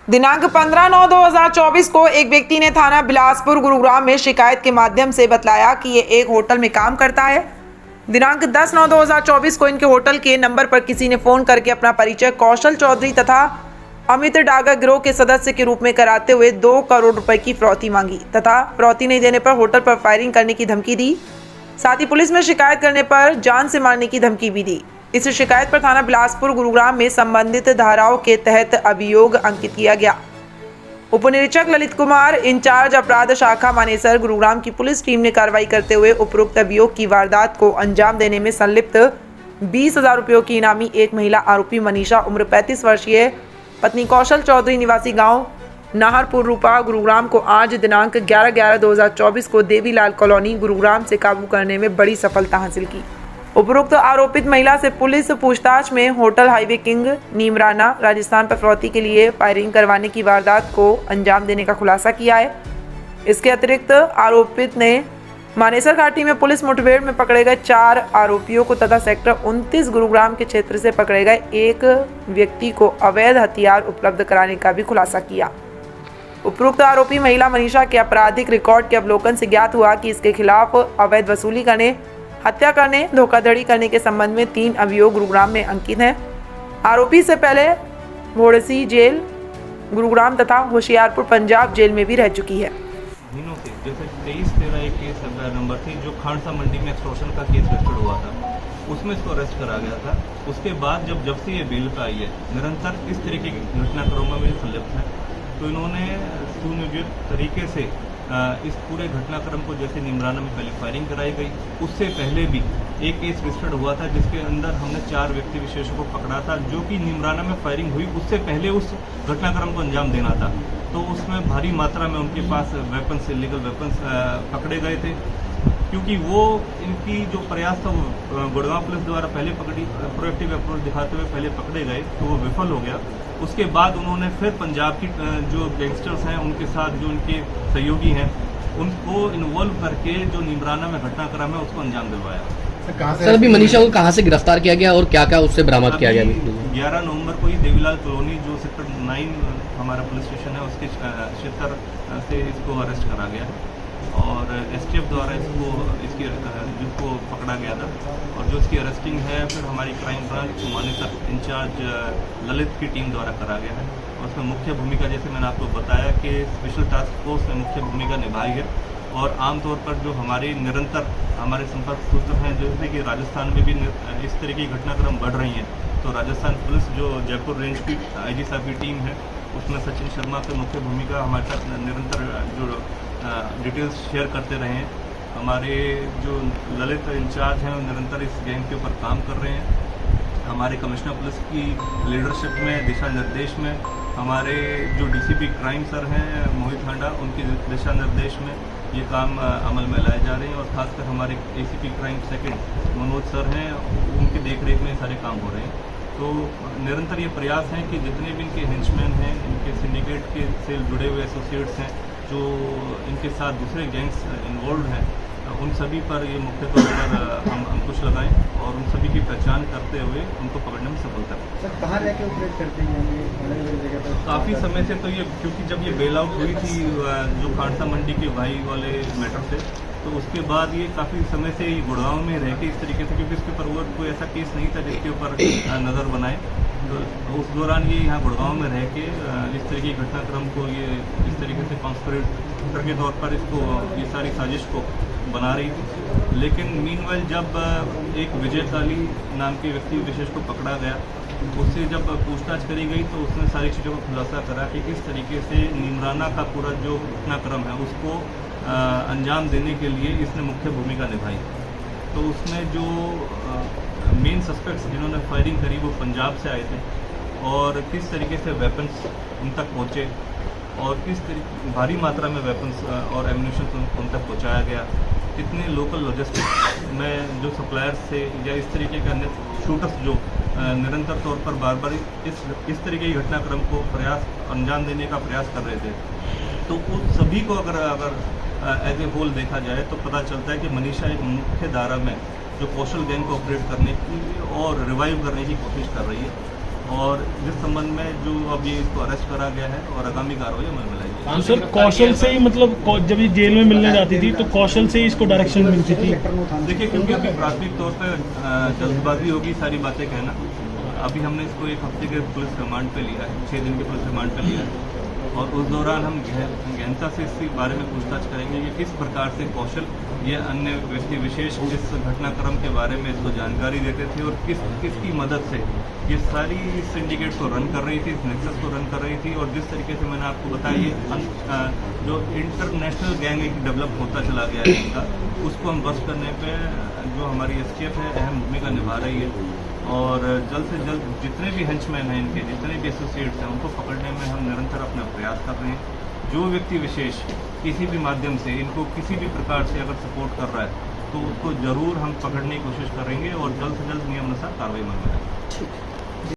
दिनांक 15/9/2024 को एक व्यक्ति ने थाना बिलासपुर गुरुग्राम में शिकायत के माध्यम से बतलाया कि ये एक होटल में काम करता है। दिनांक 10/9/2024 को इनके होटल के नंबर पर किसी ने फोन करके अपना परिचय कौशल चौधरी तथा अमित डागा गिरोह के सदस्य के रूप में कराते हुए 2 करोड़ रुपए की फिरौती मांगी तथा फिरौती नहीं देने पर होटल पर फायरिंग करने की धमकी दी। साथ ही पुलिस में शिकायत करने पर जान से मारने की धमकी भी दी। इस शिकायत पर थाना बिलासपुर गुरुग्राम में संबंधित धाराओं के तहत अभियोग अंकित किया गया। उप निरीक्षक ललित कुमार इंचार्ज अपराध शाखा मानेसर गुरुग्राम की पुलिस टीम ने कार्रवाई करते हुए उपरोक्त अभियोग की वारदात को अंजाम देने में संलिप्त 20,000 रुपयों की इनामी एक महिला आरोपी मनीषा उम्र 35 वर्षीय पत्नी कौशल चौधरी निवासी गांव नाहरपुर रूपा गुरुग्राम को आज दिनांक 11/11/2024 को देवीलाल कॉलोनी गुरुग्राम से काबू करने में बड़ी सफलता हासिल की। उपरोक्त आरोपित महिला से पुलिस पूछताछ में hotel highway king Neemrana Rajasthan पर फिरौती के लिए फायरिंग करवाने की वारदात को अंजाम देने का खुलासा किया है। इसके अतिरिक्त आरोपित ने मानेसर घाटी में पुलिस मुठभेड़ में पकड़े गए 4 आरोपियों को तथा सेक्टर 29 गुरुग्राम के क्षेत्र से पकड़े गए एक व्यक्ति को अवैध हथियार उपलब्ध कराने का भी खुलासा किया। उपरोक्त आरोपी महिला मनीषा के आपराधिक रिकॉर्ड के अवलोकन से ज्ञात हुआ कि इसके खिलाफ अवैध वसूली करने, हत्या करने, धोखाधड़ी करने के संबंध में 3 अभियोग गुरुग्राम में अंकित हैं। आरोपी से पहले भोड़सी जेल गुरुग्राम तथा होशियारपुर पंजाब जेल में भी रह चुकी है। दिनों से जैसे 23/13 एक केस नंबर थी जो खानसा मंडी में एक्सटॉर्शन का केस रजिस्टर्ड हुआ था, उसमें इसको अरेस्ट करा गया था। उसके बाद जब से ये बेल पे आई है, निरंतर इस तरीके की घटनाक्रमों में संलिप्त है। तो इन्होंने सुनियोजित तरीके से इस पूरे घटनाक्रम को, जैसे नीमराना में पहले फायरिंग कराई गई, उससे पहले भी एक केस रजिस्टर्ड हुआ था जिसके अंदर हमने 4 व्यक्ति विशेषों को पकड़ा था, जो कि नीमराना में फायरिंग हुई उससे पहले उस घटनाक्रम को अंजाम देना था। तो उसमें भारी मात्रा में उनके पास वेपन्स, इलीगल वेपन्स पकड़े गए थे, क्योंकि वो इनकी जो प्रयास था वो गुड़गांव पुलिस द्वारा पहले प्रोएक्टिव अप्रोच दिखाते हुए पहले पकड़े गए, तो वो विफल हो गया। उसके बाद उन्होंने फिर पंजाब की जो गैंगस्टर्स हैं उनके साथ जो उनके सहयोगी हैं उनको इन्वॉल्व करके जो नीमराना में घटनाक्रम है उसको अंजाम दिलवाया। सर अभी मनीषा को कहाँ से गिरफ्तार किया गया और क्या क्या उससे बरामद किया गया? 11 नवंबर को ही देवीलाल कॉलोनी जो सेक्टर 9 हमारा पुलिस स्टेशन है उसके क्षेत्र से इसको अरेस्ट करा गया और एसटीएफ द्वारा जिसको पकड़ा गया था और जो इसकी अरेस्टिंग है फिर हमारी crime branch Manesar incharge Lalit की टीम द्वारा करा गया है। और उसमें मुख्य भूमिका, जैसे मैंने आपको बताया कि स्पेशल टास्क फोर्स ने मुख्य भूमिका निभाई है और आमतौर पर जो हमारे निरंतर हमारे संपर्क सूत्र हैं, जैसे कि राजस्थान में भी इस तरह की घटनाक्रम बढ़ रही हैं, तो राजस्थान पुलिस जो जयपुर रेंज की आईजी साहब की टीम है उसमें सचिन शर्मा की मुख्य भूमिका हमारे साथ निरंतर जो डिटेल्स शेयर करते रहे हैं। हमारे जो ललित इंचार्ज हैं निरंतर इस गैंग के ऊपर काम कर रहे हैं। हमारे कमिश्नर पुलिस की लीडरशिप में, दिशा निर्देश में, हमारे जो डीसीपी क्राइम सर हैं मोहित हांडा, उनके दिशा निर्देश में ये काम अमल में लाए जा रहे हैं और खासकर हमारे ACP crime second Manoj sir हैं, उनकी देखरेख में सारे काम हो रहे हैं। तो निरंतर ये प्रयास हैं कि जितने भी इनके हेंचमैन हैं, इनके सिंडिकेट के से जुड़े हुए एसोसिएट्स हैं, जो इनके साथ दूसरे गैंग्स इन्वॉल्व हैं, उन सभी पर ये मुख्य तौर पर हम अंकुश लगाएं और उन सभी की पहचान करते हुए उनको पकड़ने में सफलता पाएं। सर कहाँ रह के ऑपरेट करते हैं? काफ़ी समय से तो ये, क्योंकि जब ये बेल आउट हुई थी जो खानसा मंडी के भाई वाले मैटर से, तो उसके बाद ये काफ़ी समय से ये गुड़गांव में रह के इस तरीके से, क्योंकि इसके ऊपर वो कोई ऐसा केस नहीं था जिसके ऊपर नज़र बनाए, तो उस दौरान ये यहाँ गुड़गांव में रह के इस तरह की घटनाक्रम को ये इस तरीके से कॉन्स्पिरेटर के तौर पर इसको ये सारी साजिश को बना रही थी। लेकिन मीनवाइल जब एक विजय काली नाम के व्यक्ति विशेष को पकड़ा गया, उससे जब पूछताछ करी गई तो उसने सारी चीज़ों को खुलासा करा कि किस तरीके से नीमराना का पूरा जो घटनाक्रम है उसको अंजाम देने के लिए इसने मुख्य भूमिका निभाई। तो उसमें जो मेन सस्पेक्ट्स जिन्होंने फायरिंग करी वो पंजाब से आए थे और किस तरीके से वेपन्स उन तक पहुँचे और किस तरीके भारी मात्रा में वेपन्स और एम्यूनिशन उन तक पहुँचाया गया, कितने लोकल लॉजिस्टिक्स में जो सप्लायर्स से या इस तरीके के अन्य शूटर्स जो निरंतर तौर पर बार बार इस तरीके की घटनाक्रम को अंजाम देने का प्रयास कर रहे थे। तो उन सभी को अगर एज ए होल देखा जाए तो पता चलता है कि मनीषा एक मुख्य धारा में जो कौशल गैंग को ऑपरेट करने की और रिवाइव करने की कोशिश कर रही है और जिस संबंध में जो अभी इसको अरेस्ट करा गया है और आगामी कार्रवाई अमल में लाई जाएगी। सर कौशल से ही मतलब जब ये जेल में मिलने जाती थी तो कौशल से ही इसको डायरेक्शन मिलती थी। देखिए, क्योंकि अभी प्राथमिक तौर पर जल्दबाजी होगी सारी बातें कहना। अभी हमने इसको 1 हफ्ते के पुलिस रिमांड पे लिया है, 6 दिन के पुलिस रिमांड पे लिया है और उस दौरान हम गहनता से इस बारे में पूछताछ करेंगे कि किस प्रकार से कौशल ये अन्य व्यक्ति विशेष इस घटनाक्रम के बारे में इसको जानकारी देते थे और किसकी मदद से ये सारी सिंडिकेट को रन कर रही थी, इस नेक्सस को रन कर रही थी। और जिस तरीके से मैंने आपको बताया ये जो इंटरनेशनल गैंग एक डेवलप होता चला गया है इनका, उसको हम बस करने पे जो हमारी STF है अहम भूमिका निभा रही है और जल्द से जल्द जितने भी हेंचमैन हैं इनके, जितने भी एसोसिएट्स हैं, उनको पकड़ने में हम निरंतर अपना प्रयास कर रहे हैं। जो व्यक्ति विशेष किसी भी माध्यम से इनको किसी भी प्रकार से अगर सपोर्ट कर रहा है तो उसको ज़रूर हम पकड़ने की कोशिश करेंगे और जल्द से जल्द नियमानुसार कार्रवाई में लाएंगे।